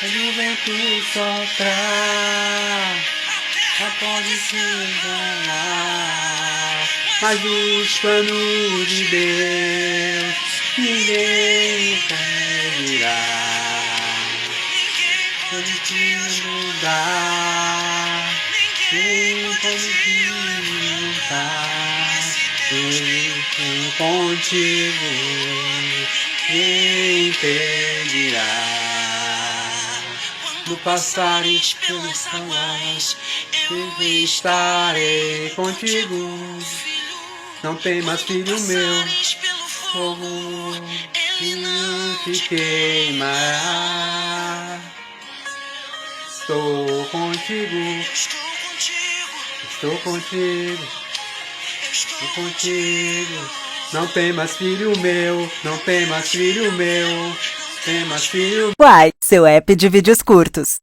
Quando o vento soprar, já pode se enganar. Mas os planos de Deus ninguém impedirá. Pode te mudar, quem pode te mudar? Ele tem contigo, quem impedirá? No passares pelas águas, eu estarei contigo. Não temas, filho meu, fogo que não te queimará. Estou contigo, estou contigo, estou contigo. Não temas, filho meu, não temas, filho meu, temas, filho. Uai, seu app de vídeos curtos.